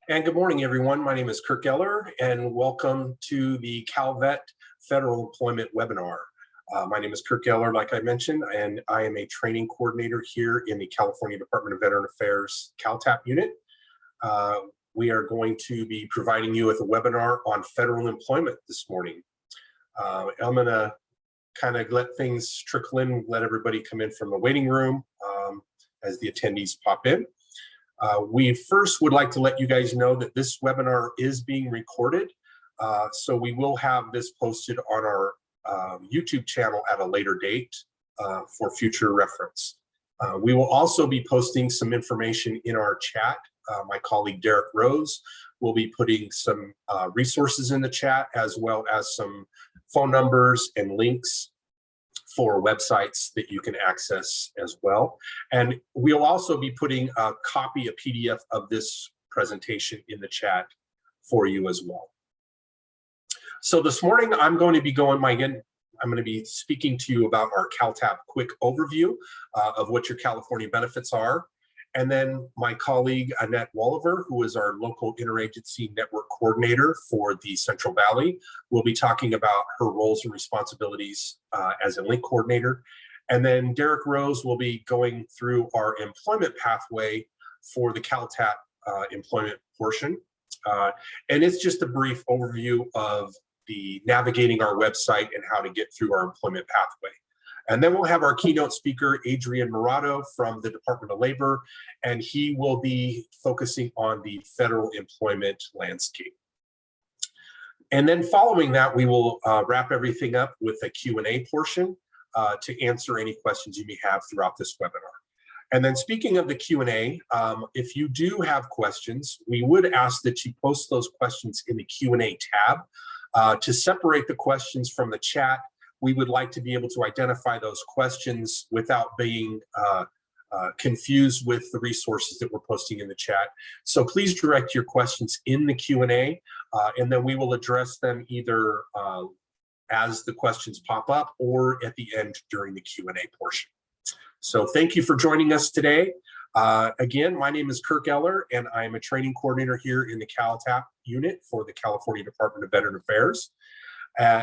And good morning, everyone. My name is Kirk Geller, and welcome to the CalVet Federal Employment Webinar. My name is Kirk Geller, like I mentioned, and I am a training coordinator here in the California Department of Veteran Affairs CalTAP unit. We are going to be providing you with a webinar on federal employment this morning. I'm going to kind of let things trickle in, let everybody come in from the waiting room as the attendees pop in. We first would like to let you guys know that this webinar is being recorded, so we will have this posted on our YouTube channel at a later date for future reference. We will also be posting some information in our chat. My colleague Derek Rose will be putting some resources in the chat, as well as some phone numbers and links for websites that you can access as well. And we'll also be putting a copy, a PDF of this presentation in the chat for you as well. So this morning, I'm going to be speaking to you about our CalTAP quick overview of what your California benefits are. And then my colleague, Annette Walliver, who is our local interagency network coordinator for the Central Valley, will be talking about her roles and responsibilities as a link coordinator. And then Derek Rose will be going through our employment pathway for the CalTAP employment portion. And it's just a brief overview of the navigating our website and how to get through our employment pathway. And then we'll have our keynote speaker, Adrian Murado from the Department of Labor, and he will be focusing on the federal employment landscape. And then following that, we will wrap everything up with a Q&A portion to answer any questions you may have throughout this webinar. And then speaking of the Q&A, if you do have questions, we would ask that you post those questions in the Q&A tab. To separate the questions from the chat, we would like to be able to identify those questions without being confused with the resources that we're posting in the chat. So please direct your questions in the Q&A, and then we will address them either as the questions pop up or at the end during the Q&A portion. So thank you for joining us today. Again, my name is Kirk Geller, and I am a training coordinator here in the CalTAP unit for the California Department of Veteran Affairs.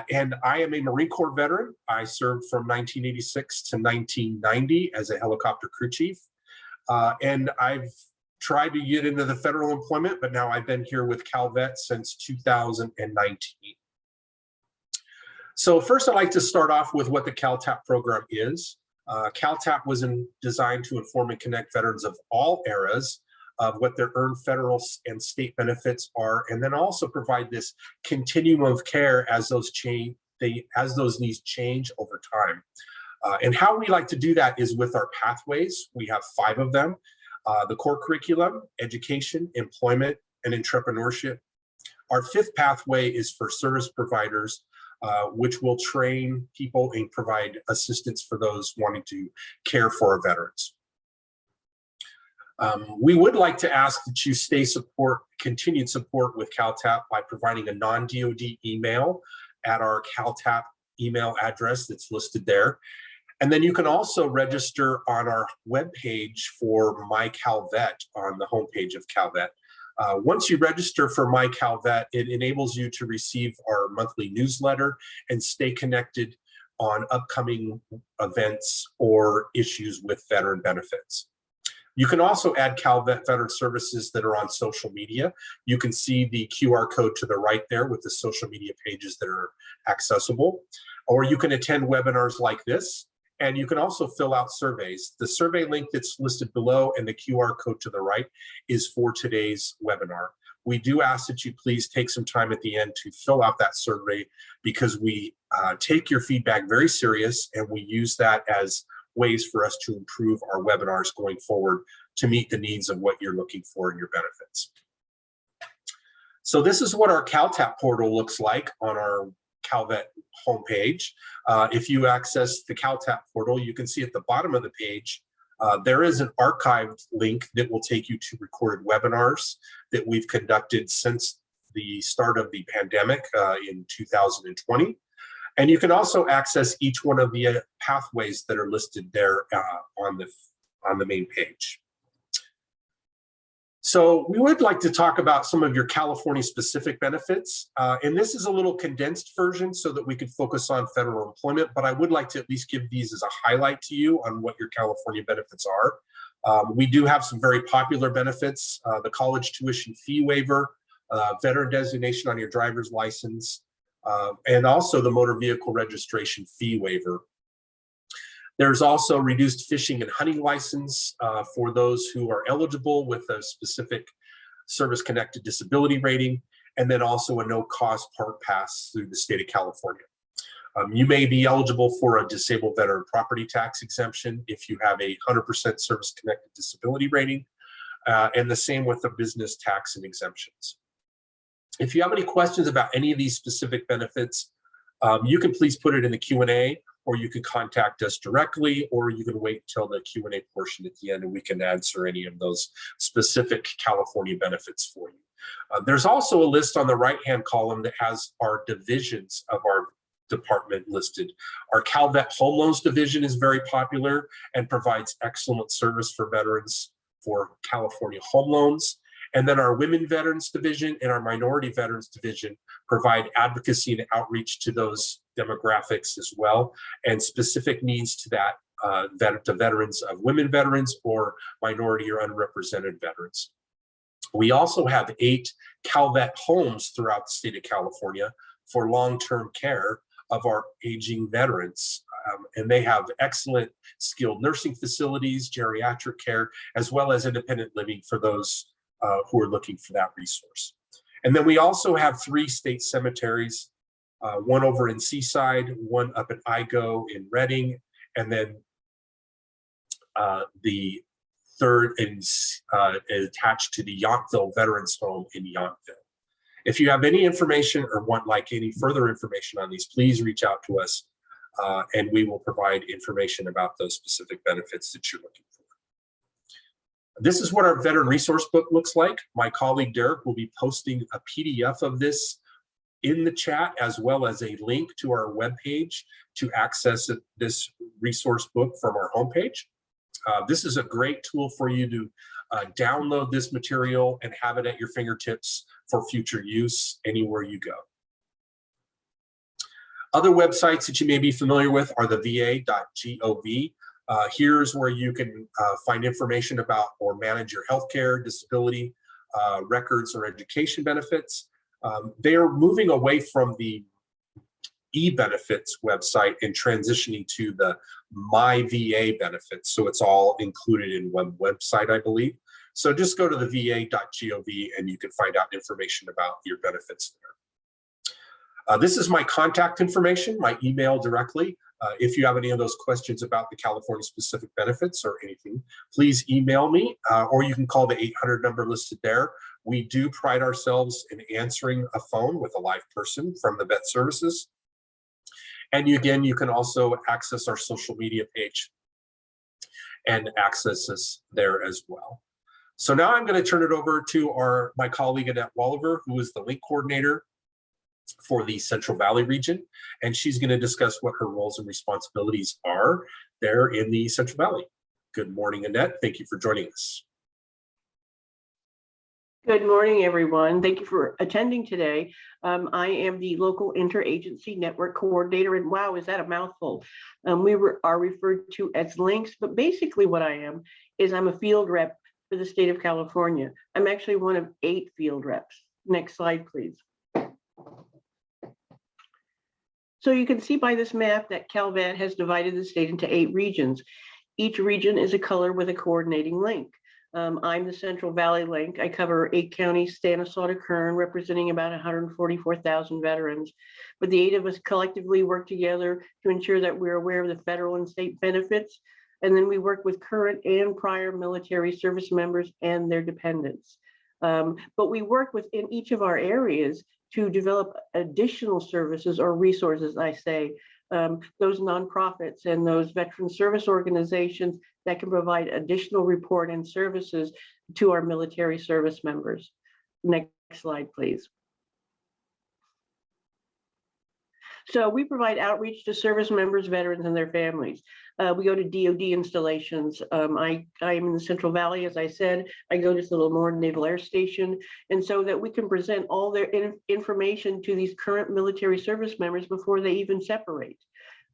And I am a Marine Corps veteran. I served from 1986 to 1990 as a helicopter crew chief. And I've tried to get into the federal employment, but now I've been here with CalVet since 2019. So first, I'd like to start off with what the CalTAP program is. CalTAP was designed to inform and connect veterans of all eras of what their earned federal and state benefits are, and then also provide this continuum of care as those needs change over time. And how we like to do that is with our pathways. We have 5 of them: the core curriculum, education, employment, and entrepreneurship. Our 5th pathway is for service providers, which will train people and provide assistance for those wanting to care for our veterans. We would like to ask that you continued support with CalTAP by providing a non-DoD email at our CalTAP email address that's listed there. And then you can also register on our webpage for My CalVet on the homepage of CalVet. Once you register for My CalVet, it enables you to receive our monthly newsletter and stay connected on upcoming events or issues with veteran benefits. You can also add CalVet Veteran Services that are on social media. You can see the QR code to the right there with the social media pages that are accessible. Or you can attend webinars like this, and you can also fill out surveys. The survey link that's listed below and the QR code to the right is for today's webinar. We do ask that you please take some time at the end to fill out that survey, because we take your feedback very serious, and we use that as ways for us to improve our webinars going forward to meet the needs of what you're looking for in your benefits. So this is what our CalTAP portal looks like on our CalVet homepage. If you access the CalTAP portal, you can see at the bottom of the page, there is an archived link that will take you to recorded webinars that we've conducted since the start of the pandemic in 2020. And you can also access each one of the pathways that are listed there on the main page. So we would like to talk about some of your California specific benefits. And this is a little condensed version so that we could focus on federal employment, but I would like to at least give these as a highlight to you on what your California benefits are. We do have some very popular benefits, the college tuition fee waiver, veteran designation on your driver's license, and also the motor vehicle registration fee waiver. There's also reduced fishing and hunting license for those who are eligible with a specific service-connected disability rating, and then also a no-cost park pass through the state of California. You may be eligible for a disabled veteran property tax exemption if you have a 100% service-connected disability rating, and the same with the business tax and exemptions. If you have any questions about any of these specific benefits, you can please put it in the Q&A, or you can contact us directly, or you can wait till the Q&A portion at the end and we can answer any of those specific California benefits for you. There's also a list on the right-hand column that has our divisions of our department listed. Our CalVet Home Loans Division is very popular and provides excellent service for veterans for California home loans. And then our Women Veterans Division and our Minority Veterans Division provide advocacy and outreach to those demographics as well, and specific needs to that to veterans of women veterans or minority or unrepresented veterans. We also have 8 CalVet homes throughout the state of California for long-term care of our aging veterans. And they have excellent skilled nursing facilities, geriatric care, as well as independent living for those who are looking for that resource. And then we also have 3 state cemeteries, one over in Seaside, one up at Igo in Redding, and then the third is attached to the Yountville Veterans Home in Yountville. If you have any information or want any further information on these, please reach out to us and we will provide information about those specific benefits that you're looking for. This is what our veteran resource book looks like. My colleague Derek will be posting a PDF of this in the chat, as well as a link to our webpage to access this resource book from our homepage. This is a great tool for you to download this material and have it at your fingertips for future use anywhere you go. Other websites that you may be familiar with are the VA.gov. Here's where you can find information about or manage your healthcare, disability, records, or education benefits. They are moving away from the e-benefits website and transitioning to the My VA benefits. So it's all included in one website, I believe. So just go to the va.gov and you can find out information about your benefits there. This is my contact information, my email directly. If you have any of those questions about the California specific benefits or anything, please email me or you can call the 800 number listed there. We do pride ourselves in answering a phone with a live person from the vet services. And again, you can also access our social media page and access us there as well. So now I'm going to turn it over to my colleague Annette Walliver, who is the link coordinator for the Central Valley region, and she's going to discuss what her roles and responsibilities are there in the Central Valley. Good morning, Annette. Thank you for joining us. Good morning, everyone. Thank you for attending today. I am the local interagency network coordinator, and wow, is that a mouthful? We are referred to as links, but basically what I am is I'm a field rep for the state of California. I'm actually one of 8 field reps. Next slide, please. So you can see by this map that CalVet has divided the state into 8 regions. Each region is a color with a coordinating link. I'm the Central Valley link. I cover 8 counties, Stanislaus, Kern, representing about 144,000 veterans. But the 8 of us collectively work together to ensure that we're aware of the federal and state benefits. And then we work with current and prior military service members and their dependents. But we work within each of our areas to develop additional services or resources, I say, those nonprofits and those veteran service organizations that can provide additional report and services to our military service members. Next slide, please. So we provide outreach to service members, veterans, and their families. We go to DoD installations. I am in the Central Valley, as I said. I go to the Lemoore Naval Air Station, and so that we can present all their information to these current military service members before they even separate.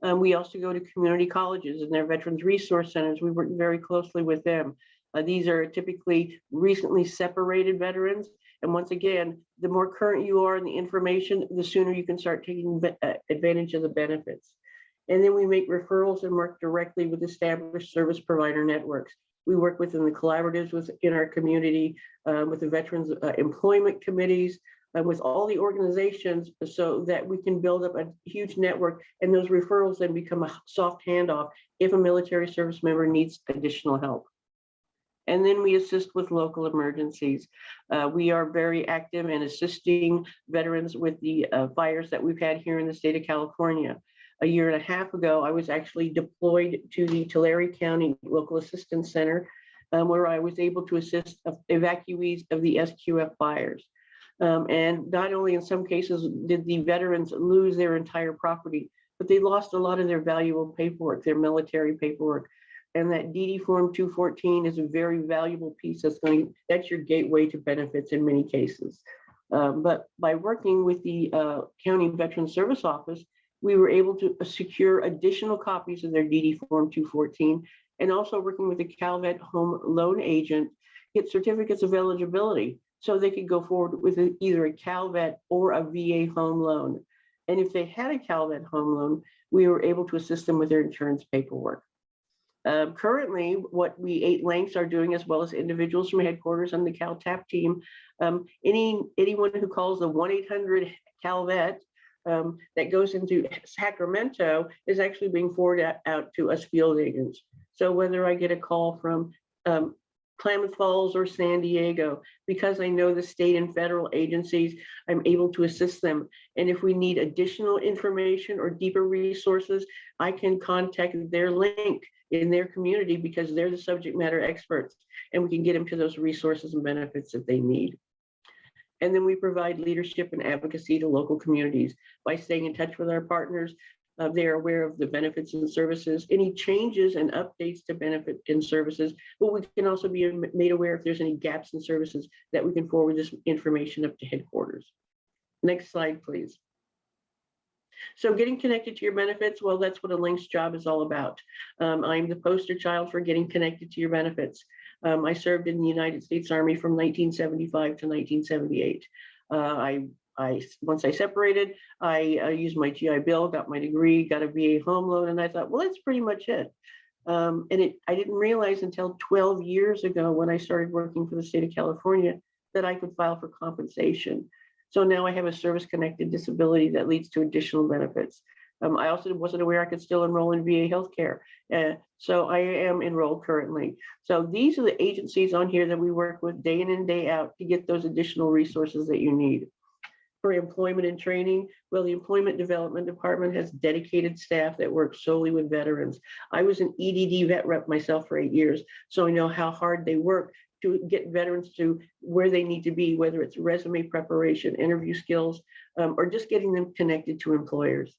We also go to community colleges and their veterans resource centers. We work very closely with them. These are typically recently separated veterans. And once again, the more current you are in the information, the sooner you can start taking advantage of the benefits. And then we make referrals and work directly with established service provider networks. We work within the collaboratives within our community, with the veterans employment committees, with all the organizations, so that we can build up a huge network, and those referrals then become a soft handoff if a military service member needs additional help. And then we assist with local emergencies. We are very active in assisting veterans with the fires that we've had here in the state of California. A year and a half ago, I was actually deployed to the Tulare County Local Assistance Center, where I was able to assist evacuees of the SQF fires. And not only in some cases did the veterans lose their entire property, but they lost a lot of their valuable paperwork, their military paperwork. And that DD Form 214 is a very valuable piece that's your gateway to benefits in many cases. But by working with the County Veteran Service Office, we were able to secure additional copies of their DD Form 214, and also working with the CalVet home loan agent, get certificates of eligibility so they could go forward with either a CalVet or a VA home loan. And if they had a CalVet home loan, we were able to assist them with their insurance paperwork. Currently, what we 8 Links are doing, as well as individuals from headquarters on the CalTAP team, anyone who calls the 1-800-CalVet that goes into Sacramento is actually being forwarded out to us field agents. So whether I get a call from Klamath Falls or San Diego, because I know the state and federal agencies, I'm able to assist them. And if we need additional information or deeper resources, I can contact their link in their community, because they're the subject matter experts, and we can get them to those resources and benefits that they need. And then we provide leadership and advocacy to local communities by staying in touch with our partners. They are aware of the benefits and services, any changes and updates to benefit and services, but we can also be made aware if there's any gaps in services that we can forward this information up to headquarters. Next slide, please. So getting connected to your benefits, well, that's what a Links job is all about. I'm the poster child for getting connected to your benefits. I served in the United States Army from 1975 to 1978. Once I separated, I used my GI Bill, got my degree, got a VA home loan, and I thought, well, that's pretty much it. I didn't realize until 12 years ago, when I started working for the state of California, that I could file for compensation. So now I have a service-connected disability that leads to additional benefits. I also wasn't aware I could still enroll in VA healthcare. So I am enrolled currently. So these are the agencies on here that we work with day in and day out to get those additional resources that you need. For employment and training, well, the Employment Development Department has dedicated staff that work solely with veterans. I was an EDD vet rep myself for 8 years, so I know how hard they work to get veterans to where they need to be, whether it's resume preparation, interview skills, or just getting them connected to employers.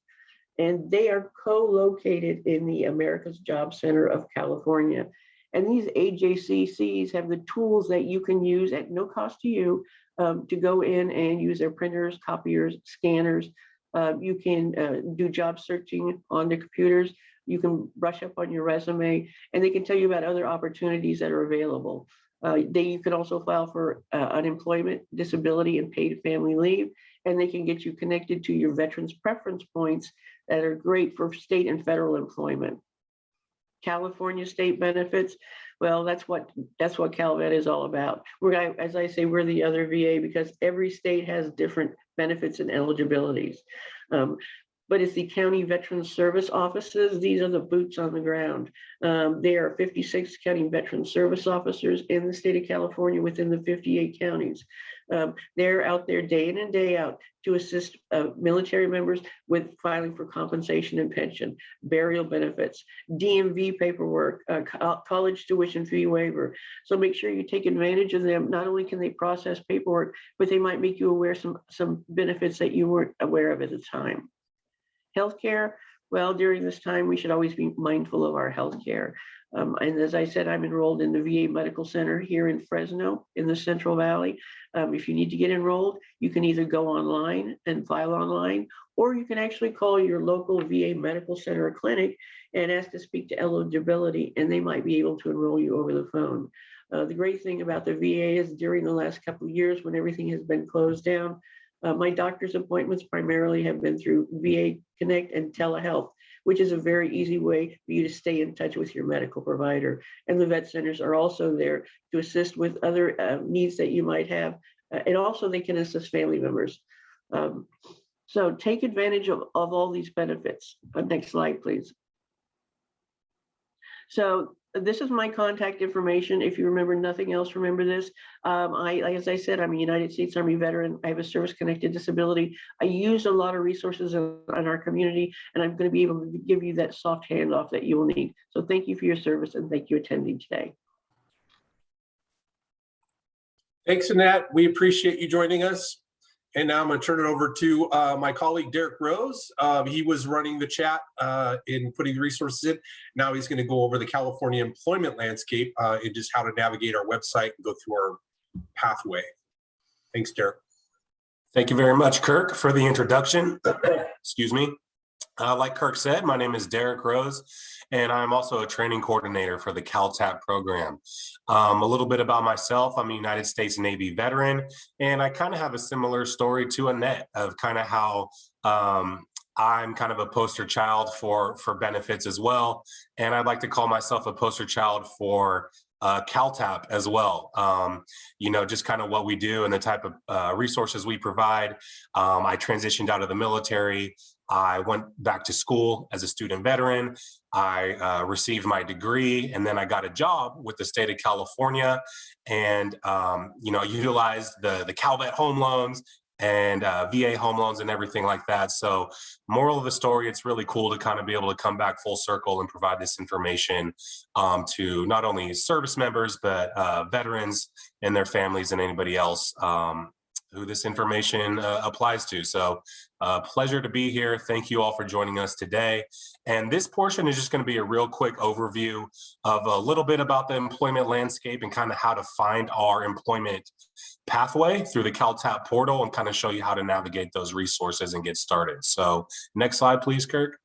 And they are co-located in the America's Job Center of California. And these AJCCs have the tools that you can use at no cost to you to go in and use their printers, copiers, scanners. You can do job searching on the computers. You can brush up on your resume, and they can tell you about other opportunities that are available. You can also file for unemployment, disability, and paid family leave, and they can get you connected to your veterans preference points that are great for state and federal employment. California state benefits, well, that's what CalVet is all about. As I say, we're the other VA, because every state has different benefits and eligibilities. But it's the county veteran service offices. These are the boots on the ground. There are 56 county veteran service officers in the state of California within the 58 counties. They're out there day in and day out to assist military members with filing for compensation and pension, burial benefits, DMV paperwork, college tuition fee waiver. So make sure you take advantage of them. Not only can they process paperwork, but they might make you aware some benefits that you weren't aware of at the time. Healthcare, well, during this time, we should always be mindful of our healthcare. And as I said, I'm enrolled in the VA Medical Center here in Fresno in the Central Valley. If you need to get enrolled, you can either go online and file online, or you can actually call your local VA Medical Center or clinic and ask to speak to eligibility, and they might be able to enroll you over the phone. The great thing about the VA is during the last couple of years when everything has been closed down, my doctor's appointments primarily have been through VA Connect and telehealth, which is a very easy way for you to stay in touch with your medical provider. And the vet centers are also there to assist with other needs that you might have. And also they can assist family members. So take advantage of all these benefits. Next slide, please. So this is my contact information. If you remember nothing else, remember this. As I said, I'm a United States Army veteran. I have a service-connected disability. I use a lot of resources in our community, and I'm going to be able to give you that soft handoff that you will need. So thank you for your service, and thank you for attending today. Thanks, Annette. We appreciate you joining us. And now I'm going to turn it over to my colleague, Derek Rose. He was running the chat in putting the resources in. Now he's going to go over the California employment landscape and just how to navigate our website and go through our pathway. Thanks, Derek. Thank you very much, Kirk, for the introduction. Excuse me. Like Kirk said, my name is Derek Rose, and I'm also a training coordinator for the CalTAP program. A little bit about myself. I'm a United States Navy veteran, and I kind of have a similar story to Annette of kind of how I'm kind of a poster child for benefits as well. And I'd like to call myself a poster child for CalTAP as well. Just kind of what we do and the type of resources we provide. I transitioned out of the military. I went back to school as a student veteran. I received my degree, and then I got a job with the state of California, and utilized the CalVet home loans and VA home loans and everything like that. So moral of the story, it's really cool to kind of be able to come back full circle and provide this information to not only service members, but veterans and their families and anybody else who this information applies to. So pleasure to be here. Thank you all for joining us today. And this portion is just going to be a real quick overview of a little bit about the employment landscape and kind of how to find our employment pathway through the CalTAP portal and kind of show you how to navigate those resources and get started. So next slide, please, Kirk.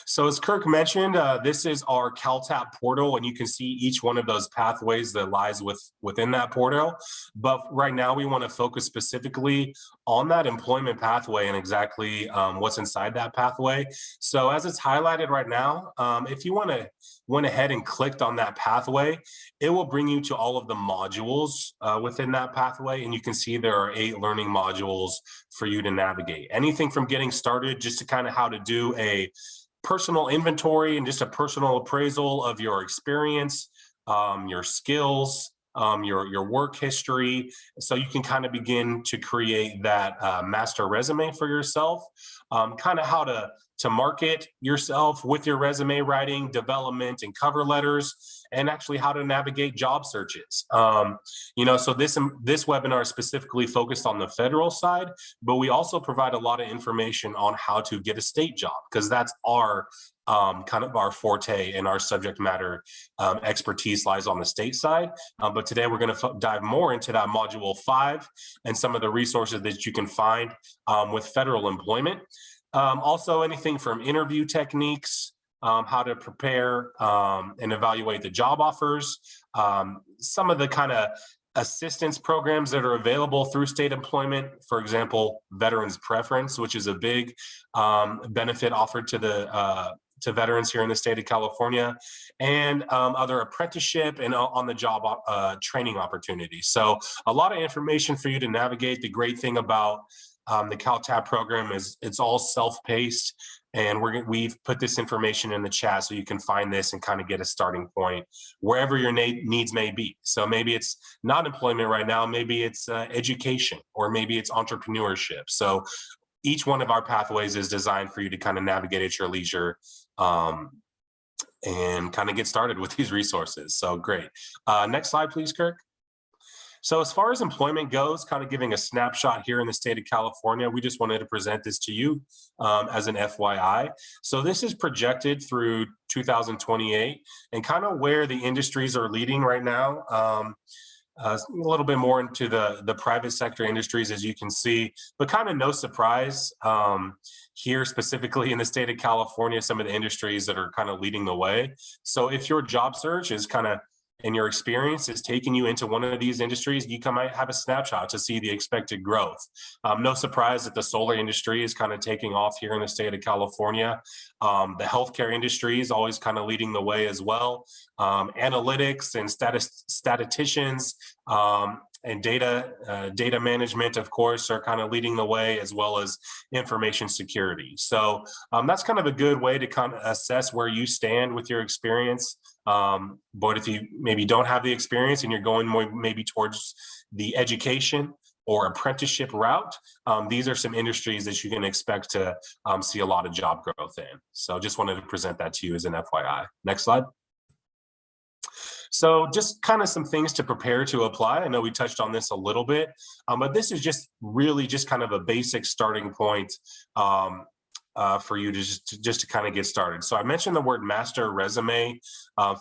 So as Kirk mentioned, this is our CalTAP portal, and you can see each one of those pathways that lies within that portal. But right now we want to focus specifically on that employment pathway and exactly what's inside that pathway. So as it's highlighted right now, if you went ahead and clicked on that pathway, it will bring you to all of the modules within that pathway. And you can see there are 8 learning modules for you to navigate. Anything from getting started just to kind of how to do a personal inventory and just a personal appraisal of your experience, your skills, your work history, so you can kind of begin to create that master resume for yourself, kind of how to market yourself with your resume writing, development, and cover letters, and actually how to navigate job searches. So this webinar is specifically focused on the federal side, but we also provide a lot of information on how to get a state job, because that's our kind of our forte and our subject matter expertise lies on the state side. But today we're going to dive more into that module 5 and some of the resources that you can find with federal employment. Also anything from interview techniques, how to prepare and evaluate the job offers, some of the kind of assistance programs that are available through state employment, for example, Veterans Preference, which is a big benefit offered to veterans here in the state of California, and other apprenticeship and on-the-job training opportunities. So a lot of information for you to navigate. The great thing about the CalTAP program is it's all self-paced, and we've put this information in the chat so you can find this and kind of get a starting point wherever your needs may be. So maybe it's not employment right now, maybe it's education, or maybe it's entrepreneurship. So each one of our pathways is designed for you to kind of navigate at your leisure and kind of get started with these resources. So great. Next slide, please, Kirk. So as far as employment goes, kind of giving a snapshot here in the state of California, we just wanted to present this to you as an FYI. So this is projected through 2028 and kind of where the industries are leading right now. A little bit more into the private sector industries, as you can see, but kind of no surprise here specifically in the state of California, some of the industries that are kind of leading the way. So if your job search is kind of and your experience is taking you into one of these industries, you might have a snapshot to see the expected growth. No surprise that the solar industry is kind of taking off here in the state of California. The healthcare industry is always kind of leading the way as well. Analytics and statisticians and data management, of course, are kind of leading the way, as well as information security. So that's kind of a good way to kind of assess where you stand with your experience. But if you maybe don't have the experience and you're going more maybe towards the education or apprenticeship route, these are some industries that you can expect to see a lot of job growth in. So just wanted to present that to you as an FYI. Next slide. So just kind of some things to prepare to apply. I know we touched on this a little bit, but this is just really just kind of a basic starting point for you to just to kind of get started. So I mentioned the word master resume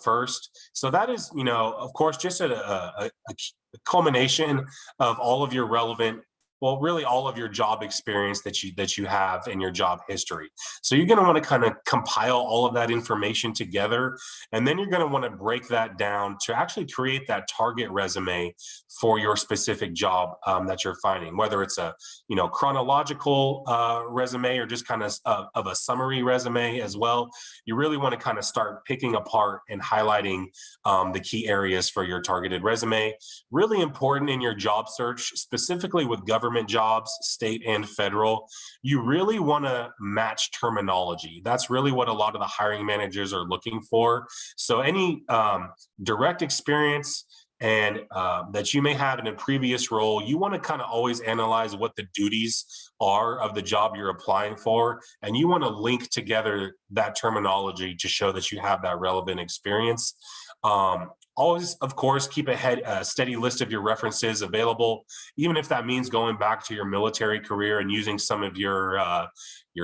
first. So that is, you know, of course, just a culmination of all of your relevant, well, really all of your job experience that you have in your job history. So you're going to want to kind of compile all of that information together, and then you're going to want to break that down to actually create that target resume for your specific job that you're finding, whether it's a chronological resume or just kind of a summary resume as well. You really want to kind of start picking apart and highlighting the key areas for your targeted resume. Really important in your job search, specifically with government jobs, state and federal, you really want to match terminology. That's really what a lot of the hiring managers are looking for. So any direct experience and that you may have in a previous role, you want to kind of always analyze what the duties are of the job you're applying for, and you want to link together that terminology to show that you have that relevant experience. Always, of course, keep a steady list of your references available, even if that means going back to your military career and using some of your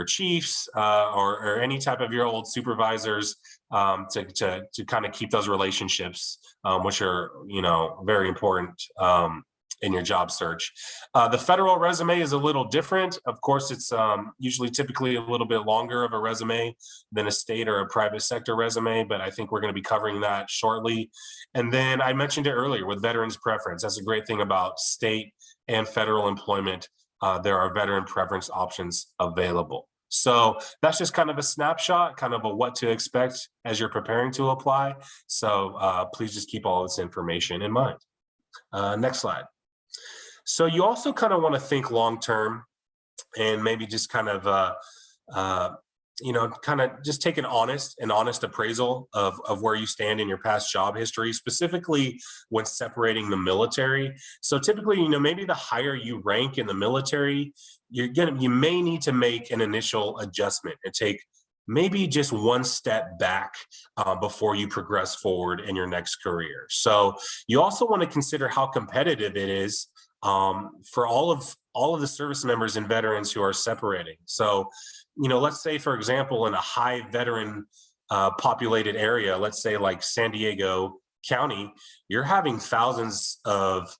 chiefs or any type of your old supervisors to kind of keep those relationships, which are very important in your job search. The federal resume is a little different. Of course, it's typically a little bit longer of a resume than a state or a private sector resume, but I think we're going to be covering that shortly. And then I mentioned it earlier with veterans preference. That's a great thing about state and federal employment. There are veteran preference options available. So that's just kind of a snapshot, kind of a what to expect as you're preparing to apply. So please just keep all this information in mind. Next slide. So you also kind of want to think long-term and maybe just kind of, just take an honest appraisal of where you stand in your past job history, specifically when separating the military. So typically, maybe the higher you rank in the military, you may need to make an initial adjustment and take maybe just one step back before you progress forward in your next career. So you also want to consider how competitive it is for all of the service members and veterans who are separating. So, let's say, for example, in a high veteran populated area, let's say like San Diego County, you're having thousands of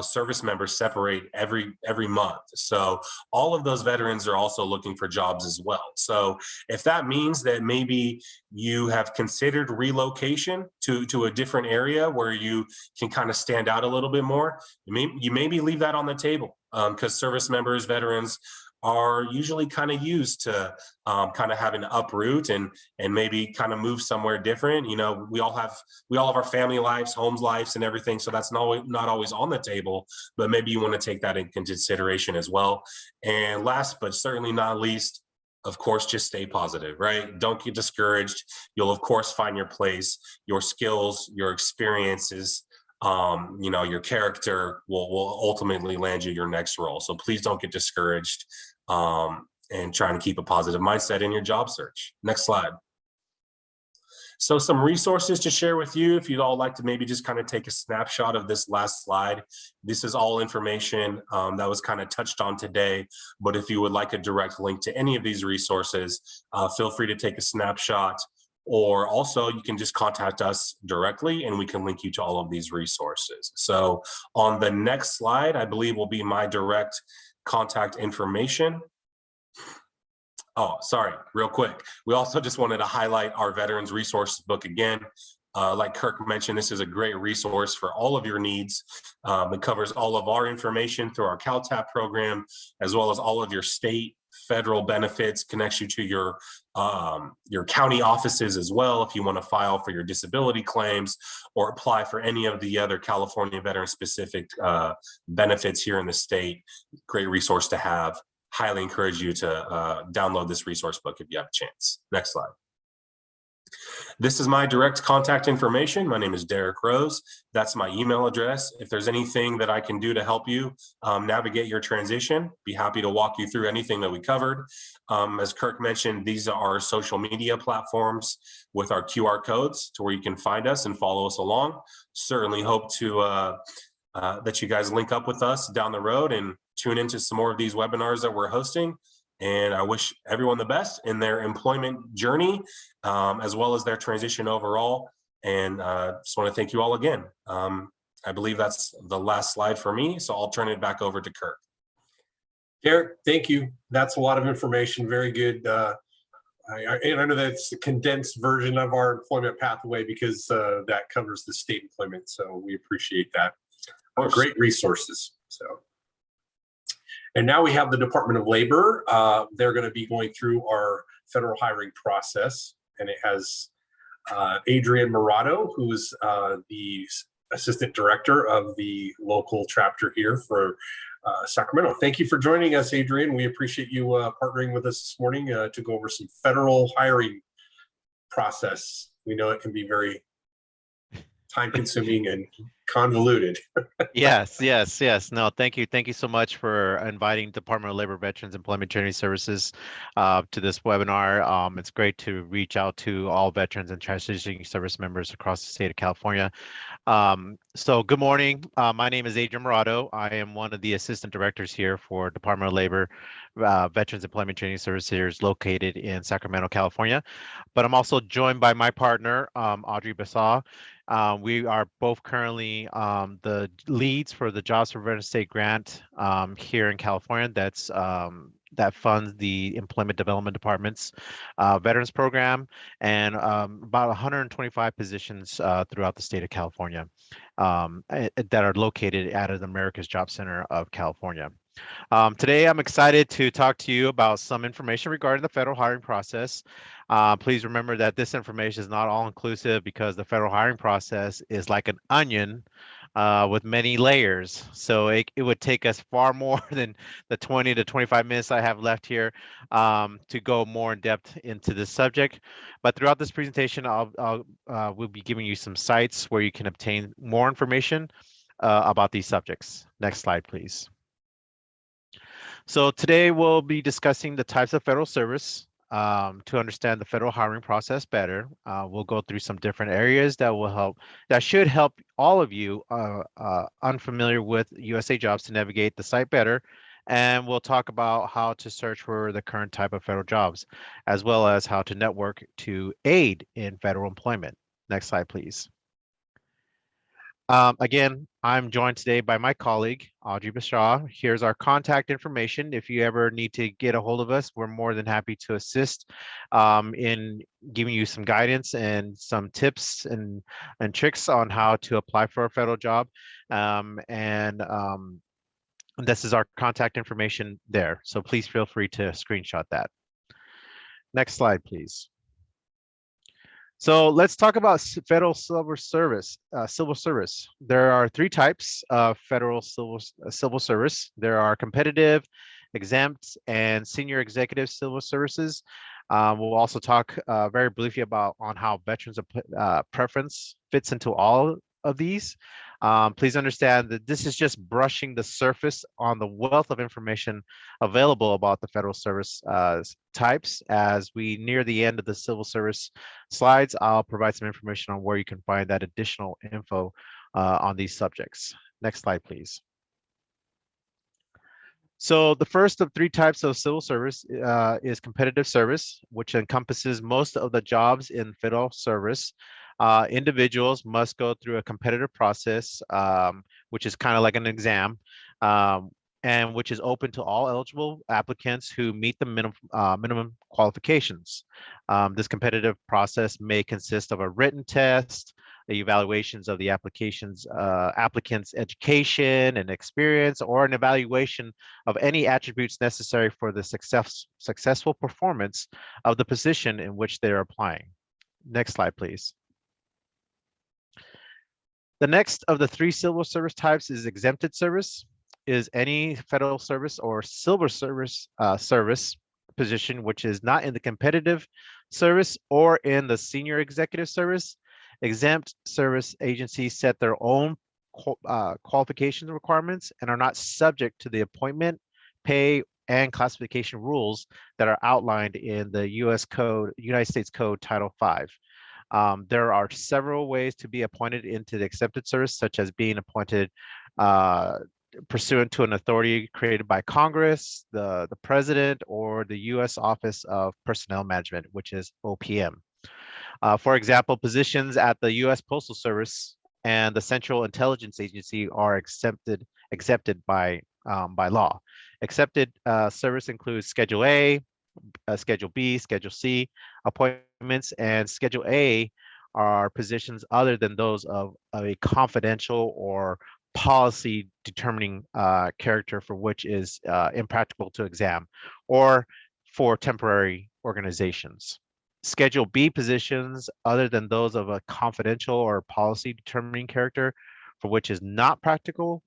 service members separate every month. So all of those veterans are also looking for jobs as well. So if that means that maybe you have considered relocation to a different area where you can kind of stand out a little bit more, you maybe leave that on the table, because service members, veterans are usually kind of used to kind of having to uproot and maybe kind of move somewhere different. We all have our family lives, homes lives, and everything. So that's not always on the table, but maybe you want to take that into consideration as well. And last but certainly not least, of course, just stay positive, right? Don't get discouraged. You'll of course find your place, your skills, your experiences, your character will ultimately land you your next role. So please don't get discouraged and trying to keep a positive mindset in your job search. Next slide. So some resources to share with you, if you'd all like to maybe just kind of take a snapshot of this last slide. This is all information that was kind of touched on today, but if you would like a direct link to any of these resources, feel free to take a snapshot, or also you can just contact us directly and we can link you to all of these resources. So on the next slide, I believe will be my direct contact information. Oh, sorry, real quick. We also just wanted to highlight our Veterans Resource Book again. Like Kirk mentioned, this is a great resource for all of your needs. It covers all of our information through our CalTAP program, as well as all of your state, federal benefits, connects you to your county offices as well if you want to file for your disability claims or apply for any of the other California veteran specific benefits here in the state. Great resource to have. Highly encourage you to download this resource book if you have a chance. Next slide. This is my direct contact information. My name is Derek Rose. That's my email address. If there's anything that I can do to help you navigate your transition, be happy to walk you through anything that we covered. As Kirk mentioned, these are our social media platforms with our QR codes to where you can find us and follow us along. Certainly hope to that you guys link up with us down the road and tune into some more of these webinars that we're hosting. And I wish everyone the best in their employment journey, as well as their transition overall. And just want to thank you all again. I believe that's the last slide for me, so I'll turn it back over to Kirk. Derek, thank you. That's a lot of information. Very good. And I know that's a condensed version of our employment pathway because that covers the state employment. So we appreciate that. Great resources. So. And now we have the Department of Labor. They're going to be going through our federal hiring process, and it has Adrian Murado, who is the Assistant Director of the local chapter here for Sacramento. Thank you for joining us, Adrian. We appreciate you partnering with us this morning to go over some federal hiring process. We know it can be very time-consuming and convoluted. Yes. No, thank you. Thank you so much for inviting Department of Labor Veterans Employment Training Services to this webinar. It's great to reach out to all veterans and transitioning service members across the state of California. So good morning. My name is Adrian Murado. I am one of the assistant directors here for Department of Labor Veterans Employment Training Services located in Sacramento, California. But I'm also joined by my partner, Audrey Basaw. We are both currently the leads for the Jobs for Veterans State Grant here in California. That funds the Employment Development Department's Veterans Program and about 125 positions throughout the state of California that are located at the America's Job Center of California. Today, I'm excited to talk to you about some information regarding the federal hiring process. Please remember that this information is not all inclusive because the federal hiring process is like an onion with many layers. So it would take us far more than the 20 to 25 minutes I have left here to go more in depth into this subject. But throughout this presentation, we'll be giving you some sites where you can obtain more information about these subjects. Next slide, please. So today we'll be discussing the types of federal service to understand the federal hiring process better. We'll go through some different areas that should help all of you unfamiliar with USA Jobs to navigate the site better. And we'll talk about how to search for the current type of federal jobs, as well as how to network to aid in federal employment. Next slide, please. Again, I'm joined today by my colleague, Audrey Bashaw. Here's our contact information. If you ever need to get a hold of us, we're more than happy to assist in giving you some guidance and some tips and tricks on how to apply for a federal job. This is our contact information there. So please feel free to screenshot that. Next slide, please. So let's talk about federal civil service. There are three types of federal civil service. There are competitive, exempt, and senior executive civil services. We'll also talk very briefly on how veterans preference fits into all of these. Please understand that this is just brushing the surface on the wealth of information available about the federal service types. As we near the end of the civil service slides, I'll provide some information on where you can find that additional info on these subjects. Next slide, please. So the first of three types of civil service is competitive service, which encompasses most of the jobs in federal service. Individuals must go through a competitive process, which is kind of like an exam, and which is open to all eligible applicants who meet the minimum qualifications. This competitive process may consist of a written test, the evaluations of the applicant's education and experience, or an evaluation of any attributes necessary for the successful performance of the position in which they're applying. Next slide, please. The next of the three civil service types is exempted service. Is any federal service or civil service position which is not in the competitive service or in the senior executive service. Exempt service agencies set their own qualification requirements and are not subject to the appointment, pay, and classification rules that are outlined in the United States Code Title V. There are several ways to be appointed into the accepted service, such as being appointed pursuant to an authority created by Congress, the President, or the U.S. Office of Personnel Management, which is OPM. For example, positions at the U.S. Postal Service and the Central Intelligence Agency are accepted by law. Accepted service includes Schedule A, Schedule B, Schedule C appointments, and Schedule A are positions other than those of a confidential or policy determining character for which is impractical to exam, or for temporary organizations. Schedule B positions other than those of a confidential or policy determining character for which is not practical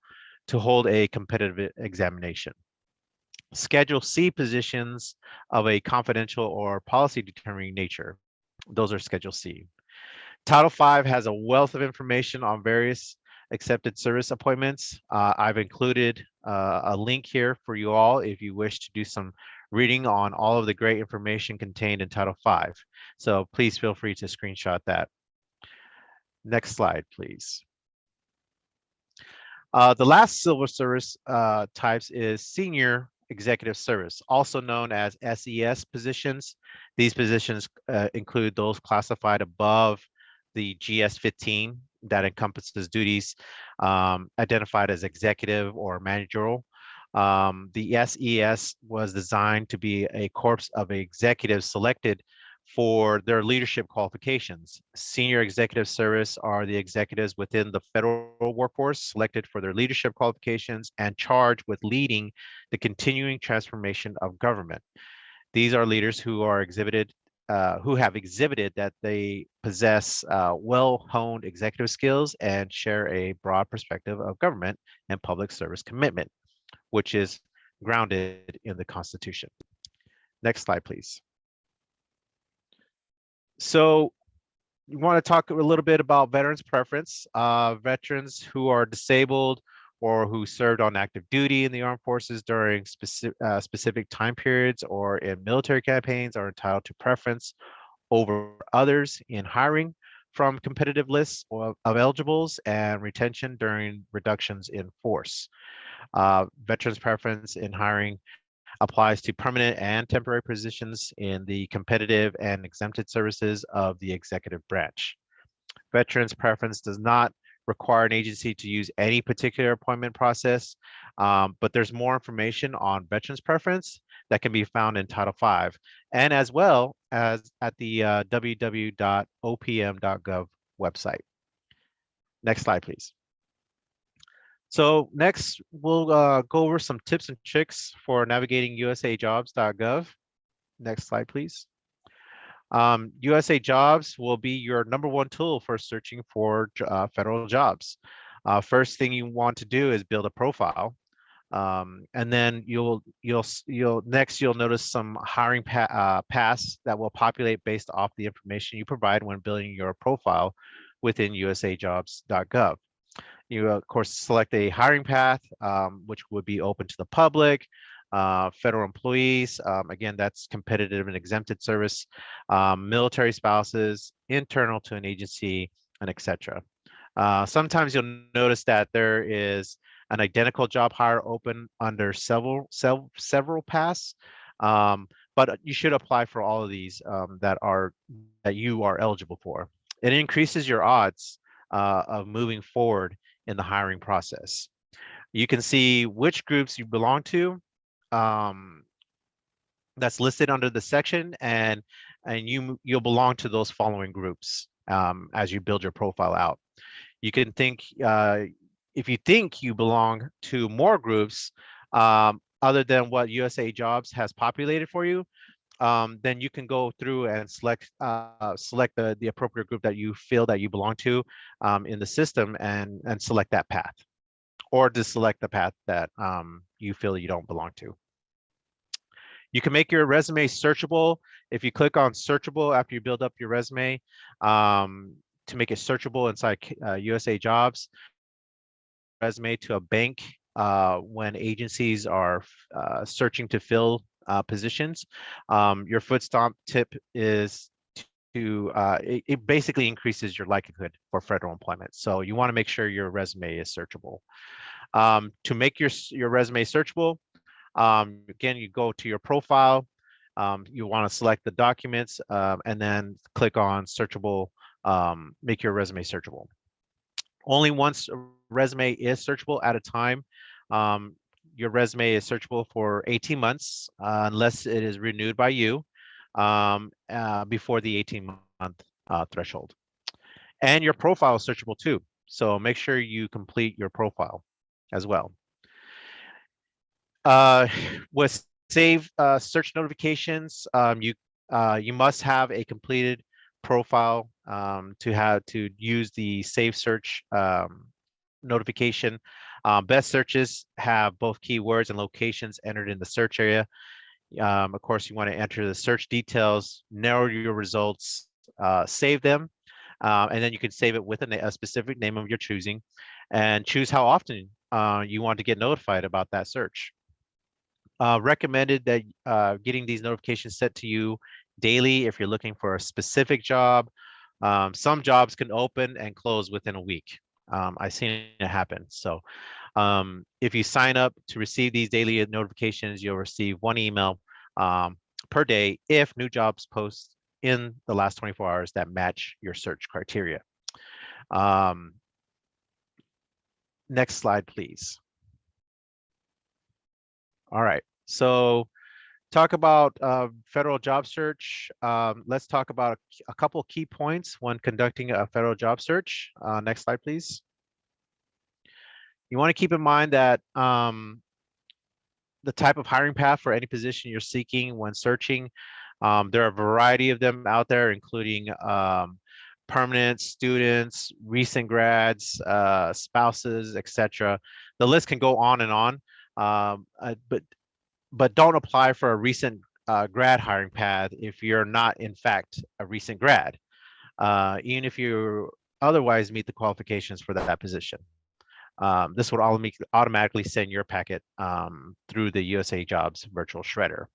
to hold a competitive examination. Schedule C positions of a confidential or policy determining nature. Those are Schedule C. Title V has a wealth of information on various accepted service appointments. I've included a link here for you all if you wish to do some reading on all of the great information contained in Title V. So please feel free to screenshot that. Next slide, please. The last civil service types is senior executive service, also known as SES positions. These positions include those classified above the GS-15 that encompasses duties identified as executive or managerial. The SES was designed to be a corps of executives selected for their leadership qualifications. Senior executive service are the executives within the federal workforce selected for their leadership qualifications and charged with leading the continuing transformation of government. These are leaders who have exhibited that they possess well-honed executive skills and share a broad perspective of government and public service commitment, which is grounded in the Constitution. Next slide, please. So you want to talk a little bit about veterans preference. Veterans who are disabled or who served on active duty in the armed forces during specific time periods or in military campaigns are entitled to preference over others in hiring from competitive lists of eligibles and retention during reductions in force. Veterans preference in hiring applies to permanent and temporary positions in the competitive and exempted services of the executive branch. Veterans preference does not require an agency to use any particular appointment process, but there's more information on veterans preference that can be found in Title V, and as well as at the www.opm.gov website. Next slide, please. So next, we'll go over some tips and tricks for navigating USAjobs.gov. Next slide, please. USA Jobs will be your number-one tool for searching for federal jobs. First thing you want to do is build a profile, and then you'll notice some hiring paths that will populate based off the information you provide when building your profile within USAjobs.gov. You, of course, select a hiring path, which would be open to the public, federal employees. Again, that's competitive and exempted service, military spouses, internal to an agency, and etc. Sometimes you'll notice that there is an identical job hire open under several paths, but you should apply for all of these that you are eligible for. It increases your odds of moving forward in the hiring process. You can see which groups you belong to. That's listed under the section, and you'll belong to those following groups as you build your profile out. You can think if you think you belong to more groups other than what USA Jobs has populated for you, then you can go through and select the appropriate group that you feel that you belong to in the system, and select that path, or just select the path that you feel you don't belong to. You can make your resume searchable. If you click on searchable after you build up your resume, to make it searchable inside USA Jobs, resume to a bank when agencies are searching to fill positions. Your foot stomp tip is it basically increases your likelihood for federal employment. So you want to make sure your resume is searchable. To make your resume searchable, again, you go to your profile. You want to select the documents and then click on searchable, make your resume searchable. Only once a resume is searchable at a time. Your resume is searchable for 18 months unless it is renewed by you before the 18-month threshold. And your profile is searchable too. So make sure you complete your profile as well. With save search notifications, you must have a completed profile to use the save search notification. Best searches have both keywords and locations entered in the search area. Of course, you want to enter the search details, narrow your results, save them, and then you can save it with a specific name of your choosing, and choose how often you want to get notified about that search. Recommended that getting these notifications set to you daily if you're looking for a specific job. Some jobs can open and close within a week. I've seen it happen. So if you sign up to receive these daily notifications, you'll receive one email per day if new jobs post in the last 24 hours that match your search criteria. Next slide, please. All right, so talk about federal job search. Let's talk about a couple key points when conducting a federal job search. Next slide, please. You want to keep in mind that the type of hiring path for any position you're seeking when searching, there are a variety of them out there, including permanent students, recent grads, spouses, etc. The list can go on and on, but don't apply for a recent grad hiring path if you're not, in fact, a recent grad, even if you otherwise meet the qualifications for that position. This would automatically send your packet through the USA Jobs virtual shredder.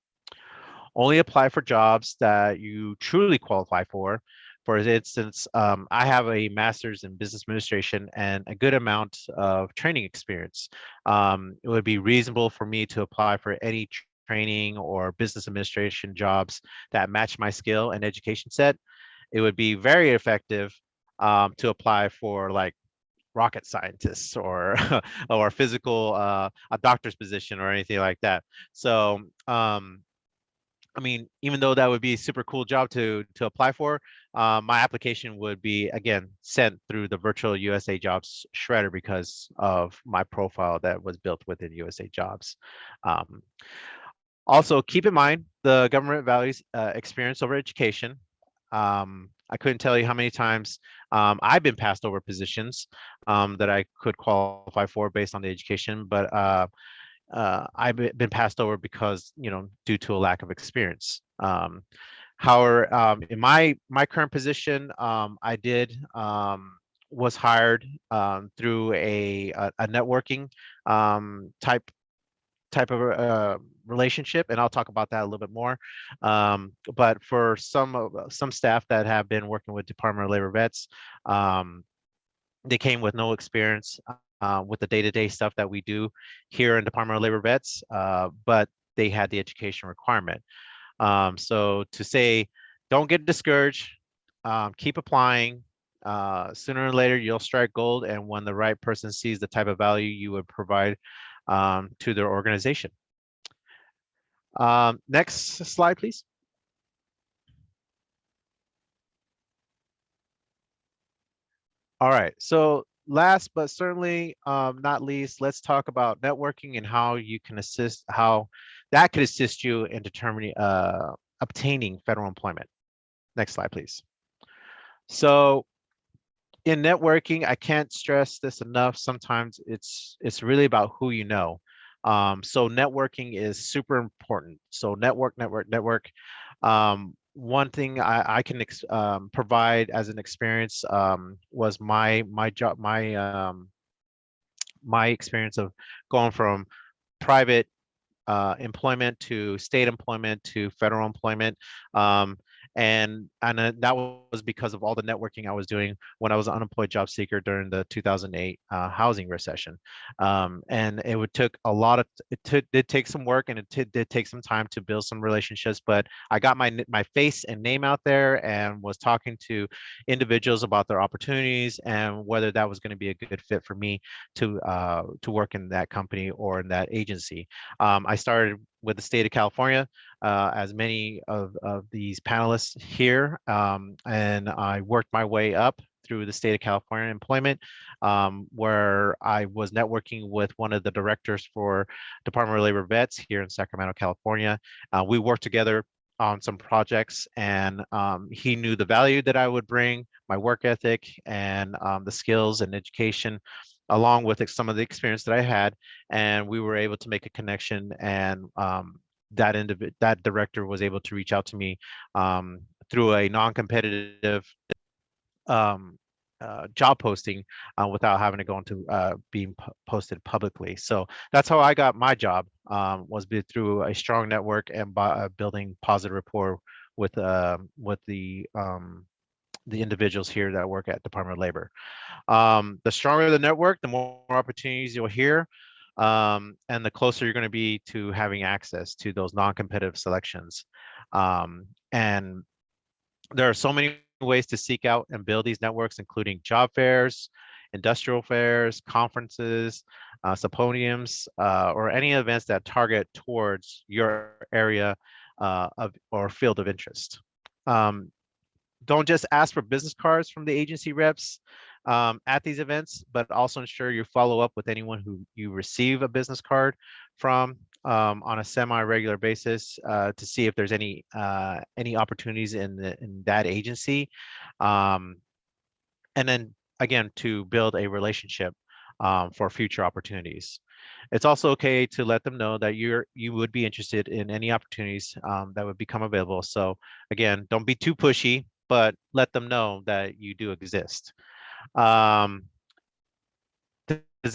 Only apply for jobs that you truly qualify for. For instance, I have a master's in business administration and a good amount of training experience. It would be reasonable for me to apply for any training or business administration jobs that match my skill and education set. It would be very effective to apply for like rocket scientists or or physical a doctor's position or anything like that. So I mean, even though that would be a super cool job to apply for, my application would be, again, sent through the virtual USA Jobs shredder because of my profile that was built within USA Jobs. Also, keep in mind the government values experience over education. I couldn't tell you how many times I've been passed over positions that I could qualify for based on the education, but I've been passed over because, due to a lack of experience. However, in my current position, I did was hired through a networking type of relationship, and I'll talk about that a little bit more. But for some staff that have been working with Department of Labor vets, they came with no experience with the day-to-day stuff that we do here in Department of Labor vets, but they had the education requirement. So to say, don't get discouraged, keep applying. Sooner or later, you'll strike gold, and when the right person sees the type of value you would provide to their organization. Next slide, please. All right, so last but certainly not least, let's talk about networking and how you can assist, how that could assist you in determining obtaining federal employment. Next slide, please. So in networking, I can't stress this enough. Sometimes it's really about who you know. So networking is super important. So network. One thing I can provide as an experience was my job, my experience of going from private employment to state employment to federal employment. And that was because of all the networking I was doing when I was an unemployed job seeker during the 2008 housing recession. And it took a lot of, did take some work, and it did take some time to build some relationships, but I got my face and name out there and was talking to individuals about their opportunities and whether that was going to be a good fit for me to work in that company or in that agency. I started with the state of California, as many of these panelists here, and I worked my way up through the state of California employment, where I was networking with one of the directors for Department of Labor vets here in Sacramento, California. We worked together on some projects, and he knew the value that I would bring, my work ethic, and the skills and education, along with some of the experience that I had, and we were able to make a connection. And that director was able to reach out to me through a non-competitive job posting without having to go into being posted publicly. So that's how I got my job, was through a strong network and by building positive rapport with the individuals here that work at Department of Labor. The stronger the network, the more opportunities you'll hear, and the closer you're going to be to having access to those non-competitive selections. And there are so many ways to seek out and build these networks, including job fairs, industrial fairs, conferences, symposiums, or any events that target towards your area or field of interest. Don't just ask for business cards from the agency reps at these events, but also ensure you follow up with anyone who you receive a business card from on a semi-regular basis to see if there's any opportunities in that agency, and then again to build a relationship for future opportunities. It's also okay to let them know that you would be interested in any opportunities that would become available. So again, don't be too pushy, but let them know that you do exist. Does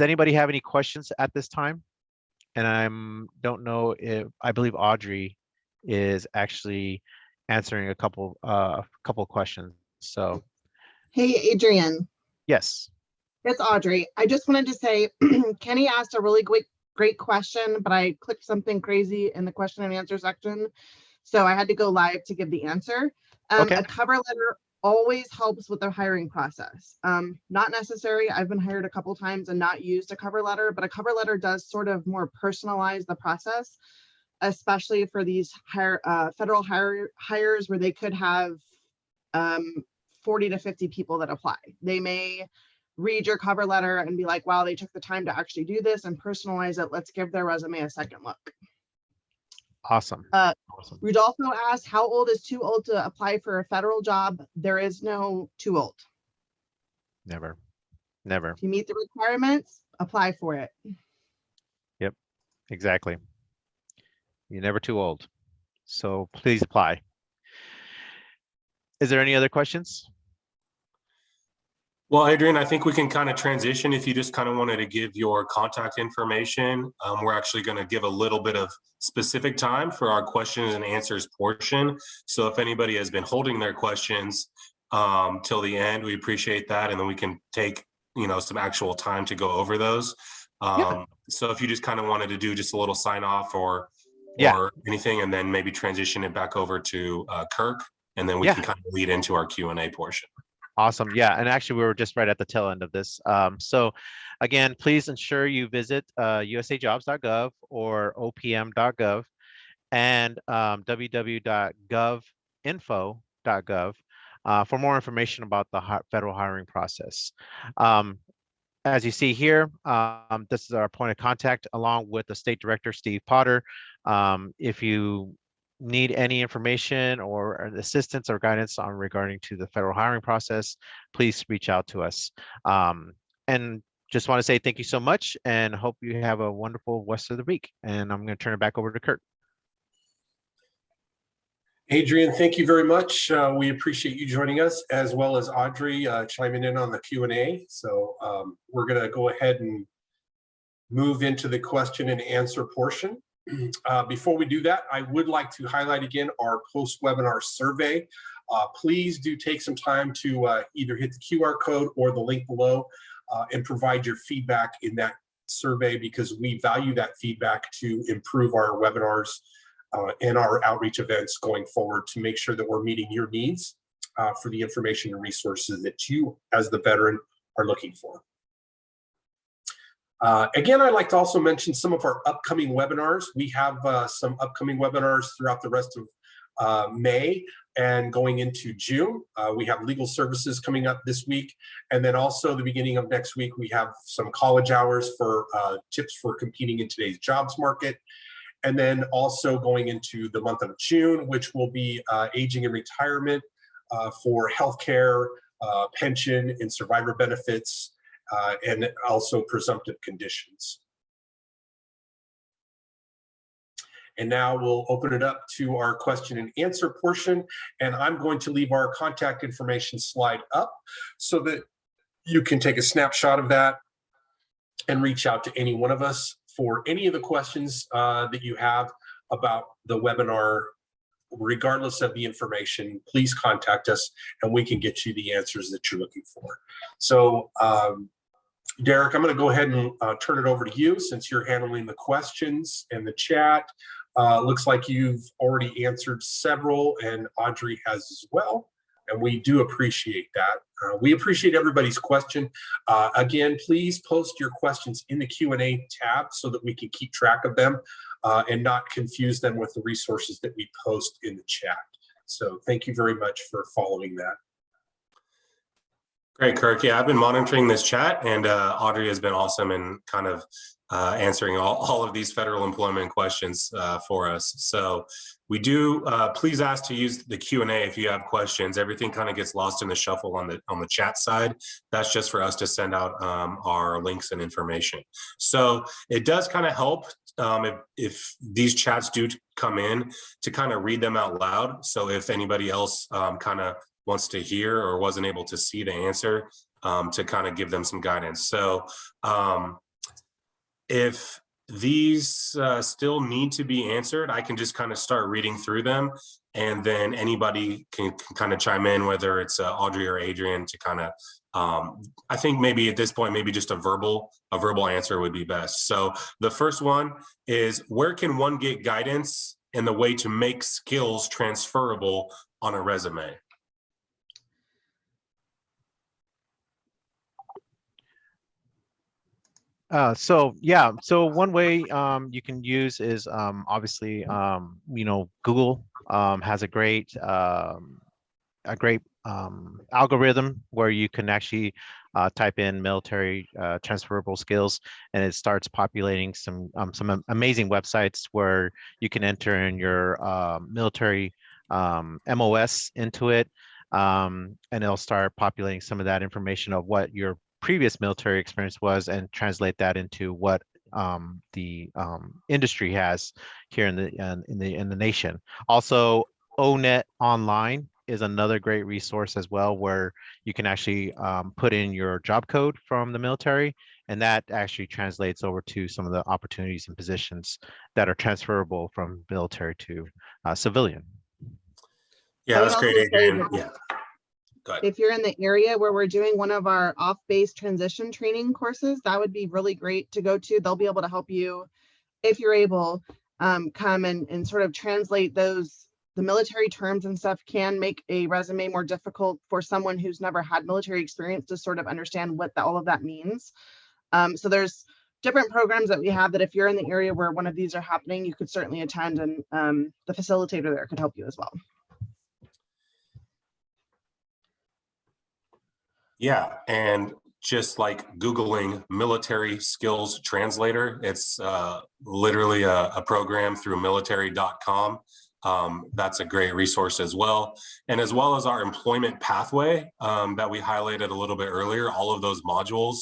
anybody have any questions at this time? And don't know if, I believe Audrey is actually answering a couple questions. So Hey, Adrian. yes. It's Audrey. I just wanted to say, Kenny asked a really great question, but I clicked something crazy in the question and answer section. So I had to go live to give the answer. Okay. A cover letter always helps with the hiring process. Not necessary. I've been hired a couple times and not used a cover letter, but a cover letter does sort of more personalize the process, especially for these federal hires where they could have 40 to 50 people that apply. They may read your cover letter and be like, wow, they took the time to actually do this and personalize it. Let's give their resume a second look. Awesome. Awesome. Rudolpho asked, how old is too old to apply for a federal job? There is no too old. Never. If you meet the requirements, apply for it. Yep, exactly. You're never too old. So please apply. Is there any other questions? Well, Adrian, I think we can kind of transition if you just kind of wanted to give your contact information. We're actually going to give a little bit of specific time for our questions and answers portion. So if anybody has been holding their questions till the end, we appreciate that. And then we can take, some actual time to go over those. So if you just kind of wanted to do just a little sign off or anything, and then maybe transition it back over to Kirk, and then we can kind of lead into our Q&A portion. Awesome. Yeah. And actually, we were just right at the tail end of this. So again, please ensure you visit USAjobs.gov or OPM.gov and www.govinfo.gov for more information about the federal hiring process. As you see here, this is our point of contact along with the State Director, Steve Potter. If you need any information or assistance or guidance on regarding to the federal hiring process, please reach out to us. And just want to say thank you so much and hope you have a wonderful rest of the week. And I'm going to turn it back over to Kurt. Adrian, thank you very much. We appreciate you joining us, as well as Audrey chiming in on the Q&A. So we're going to go ahead and move into the question and answer portion. Before we do that, I would like to highlight again our post-webinar survey. Please do take some time to either hit the QR code or the link below and provide your feedback in that survey, because we value that feedback to improve our webinars and our outreach events going forward, to make sure that we're meeting your needs for the information and resources that you as the veteran are looking for. Again, I'd like to also mention some of our upcoming webinars. We have some upcoming webinars throughout the rest of May and going into June. We have legal services coming up this week. And then also the beginning of next week, we have some college hours for tips for competing in today's jobs market. And then also going into the month of June, which will be aging and retirement for healthcare, pension and survivor benefits, and also presumptive conditions. And now we'll open it up to our question and answer portion. And I'm going to leave our contact information slide up so that you can take a snapshot of that and reach out to any one of us for any of the questions that you have about the webinar. Regardless of the information, please contact us and we can get you the answers that you're looking for. So Derek, I'm going to go ahead and turn it over to you, since you're handling the questions and the chat. Looks like you've already answered several, and Audrey has as well, and we do appreciate that. We appreciate everybody's question. Again, please post your questions in the Q&A tab so that we can keep track of them and not confuse them with the resources that we post in the chat. So thank you very much for following that. Great, Kirk. Yeah, I've been monitoring this chat, and Audrey has been awesome in kind of answering all of these federal employment questions for us. So we do, please ask to use the Q&A if you have questions. Everything kind of gets lost in the shuffle on the chat side. That's just for us to send out our links and information. So it does kind of help if these chats do come in to kind of read them out loud. So if anybody else kind of wants to hear or wasn't able to see the answer, to kind of give them some guidance. So if these still need to be answered, I can just kind of start reading through them, and then anybody can kind of chime in, whether it's Audrey or Adrian, to kind of, I think maybe at this point, maybe just a verbal answer would be best. So the first one is, where can one get guidance in the way to make skills transferable on a resume? So one way you can use is obviously Google has a great algorithm where you can actually type in military transferable skills, and it starts populating some amazing websites where you can enter in your military MOS into it, and it'll start populating some of that information of what your previous military experience was, and translate that into what the industry has here in the nation. Also, ONET Online is another great resource as well, where you can actually put in your job code from the military, and that actually translates over to some of the opportunities and positions that are transferable from military to civilian. Yeah, I would that's great, also say Adrian. that Yeah, go ahead. if you're in the area where we're doing one of our off-base transition training courses, that would be really great to go to. They'll be able to help you, if you're able, come and sort of translate those. The military terms and stuff can make a resume more difficult for someone who's never had military experience to sort of understand what all of that means. So there's different programs that we have that if you're in the area where one of these are happening, you could certainly attend, and the facilitator there could help you as well. Yeah, and just like Googling military skills translator, it's literally a program through military.com. That's a great resource as well. And as well as our employment pathway that we highlighted a little bit earlier, all of those modules,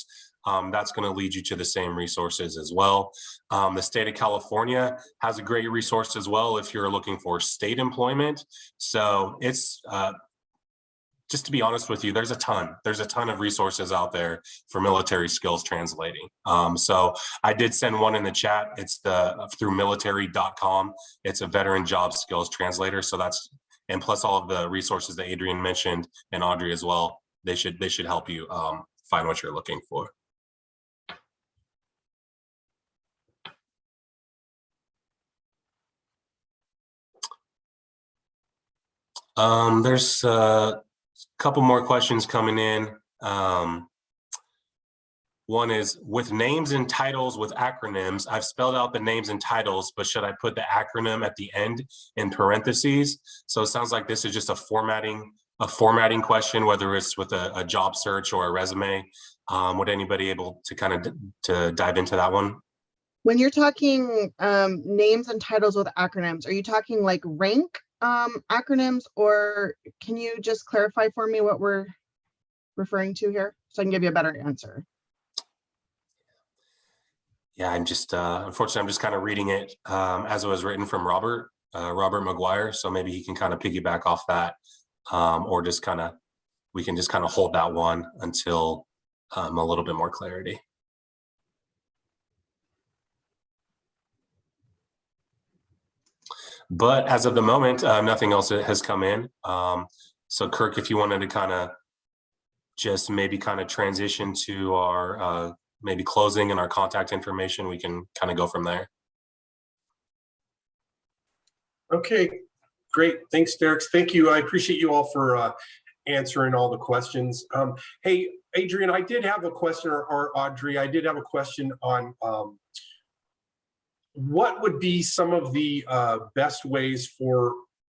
that's going to lead you to the same resources as well. The state of California has a great resource as well if you're looking for state employment. So it's just to be honest with you, there's a ton of resources out there for military skills translating. So I did send one in the chat. It's through military.com. It's a veteran job skills translator. So that's, and plus all of the resources that Adrian mentioned and Audrey as well, they should help you find what you're looking for. There's couple more questions coming in. One is, with names and titles with acronyms, I've spelled out the names and titles, but should I put the acronym at the end in parentheses? So it sounds like this is just a formatting question, whether it's with a job search or a resume. Would anybody able to kind of to dive into that one? When you're talking names and titles with acronyms, are you talking like rank acronyms, or can you just clarify for me what we're referring to here so I can give you a better answer? Yeah, I'm just unfortunately I'm just kind of reading it as it was written from Robert McGuire, so maybe he can kind of piggyback off that, or just kind of we can just kind of hold that one until a little bit more clarity. But as of the moment, nothing else has come in. So Kirk, if you wanted to kind of just maybe kind of transition to our maybe closing and our contact information, we can kind of go from there. Okay, great. Thanks, Derek. Thank you. I appreciate you all for answering all the questions. Hey, Adrian, I did have a question, or Audrey, I did have a question on what would be some of the best ways for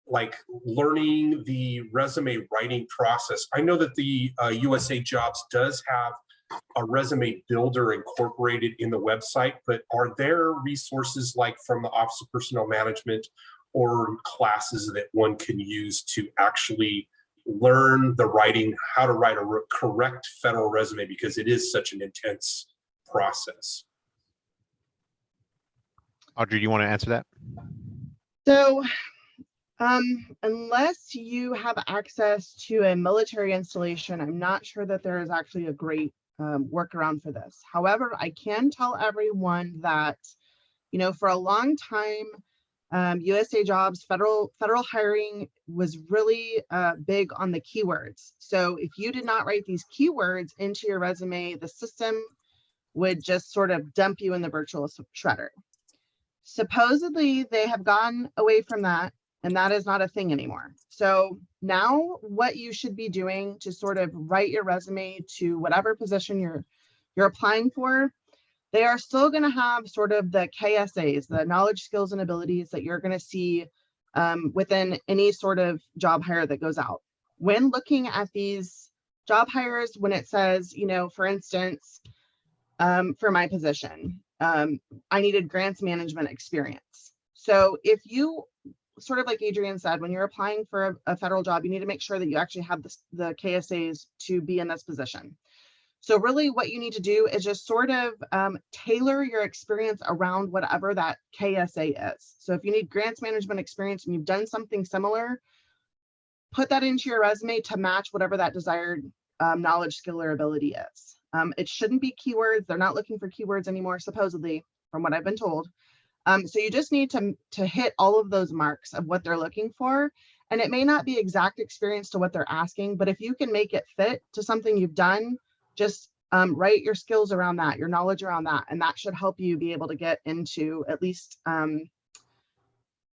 like learning the resume writing process? I know that the USA Jobs does have a resume builder incorporated in the website, but are there resources like from the Office of Personnel Management or classes that one can use to actually learn the writing, how to write a correct federal resume, because it is such an intense process? Audrey, do you want to answer that? So unless you have access to a military installation, I'm not sure that there is actually a great workaround for this. However, I can tell everyone that, you know, for a long time, USA Jobs federal hiring was really big on the keywords. So if you did not write these keywords into your resume, the system would just sort of dump you in the virtual shredder. Supposedly they have gone away from that, and that is not a thing anymore. So now what you should be doing to sort of write your resume to whatever position you're applying for, they are still going to have sort of the KSAs, the knowledge, skills, and abilities that you're going to see within any sort of job hire that goes out. When looking at these job hires, when it says, you know, for instance, for my position, I needed grants management experience. So if you, sort of like Adrian said, when you're applying for a federal job, you need to make sure that you actually have the KSAs to be in this position. So really what you need to do is just sort of tailor your experience around whatever that KSA is. So if you need grants management experience and you've done something similar, put that into your resume to match whatever that desired knowledge, skill, or ability is. It shouldn't be keywords. They're not looking for keywords anymore, supposedly, from what I've been told. So you just need to hit all of those marks of what they're looking for. And it may not be exact experience to what they're asking, but if you can make it fit to something you've done, just write your skills around that, your knowledge around that, and that should help you be able to get into at least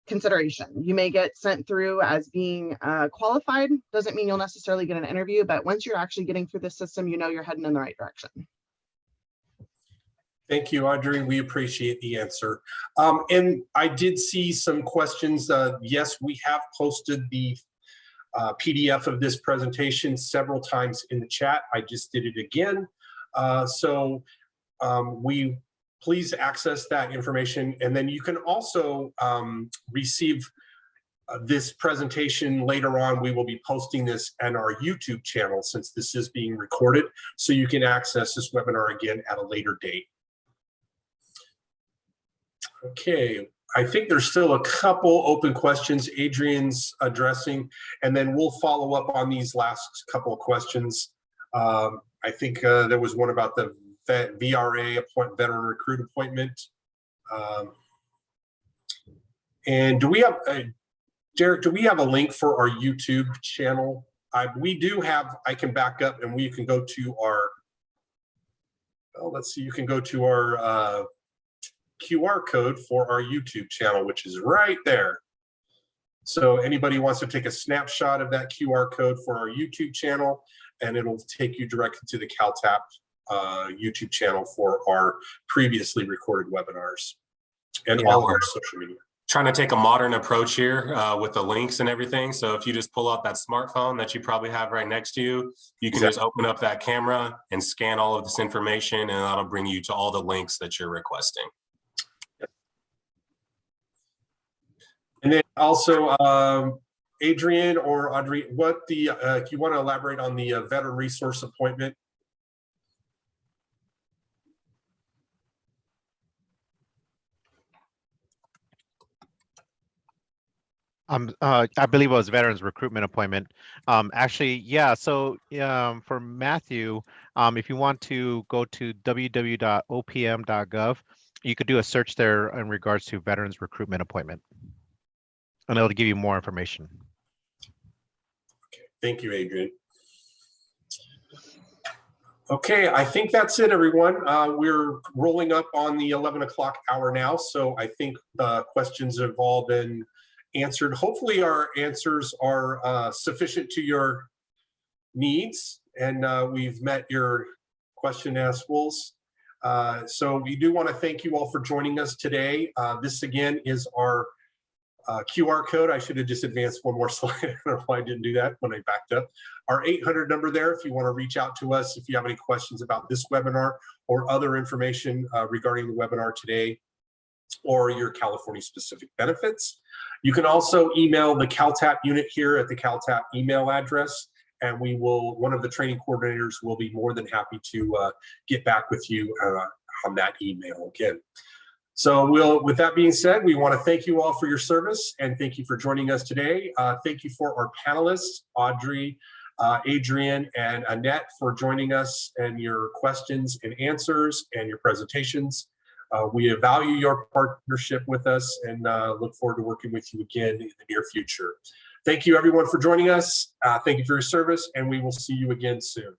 consideration. You may get sent through as being qualified. Doesn't mean you'll necessarily get an interview, but once you're actually getting through the system, you know you're heading in the right direction. Thank you, Audrey. We appreciate the answer. And I did see some questions. Yes, we have posted the PDF of this presentation several times in the chat. I just did it again. Please access that information. And then you can also receive this presentation later on. We will be posting this on our YouTube channel since this is being recorded. So you can access this webinar again at a later date. Okay, I think there's still a couple open questions Adrian's addressing, and then we'll follow up on these last couple of questions. I think there was one about the VRA veteran recruit appointment. And do we have, Derek, do we have a link for our YouTube channel? We do have, I can back up and we can go to our, well, let's see, you can go to our QR code for our YouTube channel, which is right there. So anybody wants to take a snapshot of that QR code for our YouTube channel, and it'll take you directly to the CalTAP YouTube channel for our previously recorded webinars and all of our social media. Trying to take a modern approach here with the links and everything. So if you just pull out that smartphone that you probably have right next to you, you can just open up that camera and scan all of this information, and that'll bring you to all the links that you're requesting. And then also, Adrian or Audrey, what the, if you want to elaborate on the veteran resource appointment? I believe it was veterans recruitment appointment. Actually, yeah. So for Matthew, if you want to go to www.opm.gov, you could do a search there in regards to veterans recruitment appointment, and it'll give you more information. Okay, thank you, Adrian. Okay, I think that's it, everyone. We're rolling up on the 11 o'clock hour now, so I think the questions have all been answered. Hopefully our answers are sufficient to your needs, and we've met your question asks. So we do want to thank you all for joining us today. This again is our QR code. I should have just advanced one more slide. I don't know why I didn't do that when I backed up. Our 800 number there if you want to reach out to us if you have any questions about this webinar or other information regarding the webinar today or your California specific benefits. You can also email the CalTAP unit here at the CalTAP email address, and we will, one of the training coordinators will be more than happy to get back with you on that email again. So with that being said, we want to thank you all for your service and thank you for joining us today. Thank you for our panelists, Audrey, Adrian, and Annette for joining us and your questions and answers and your presentations. We value your partnership with us and look forward to working with you again in the near future. Thank you everyone for joining us. Thank you for your service, and we will see you again soon.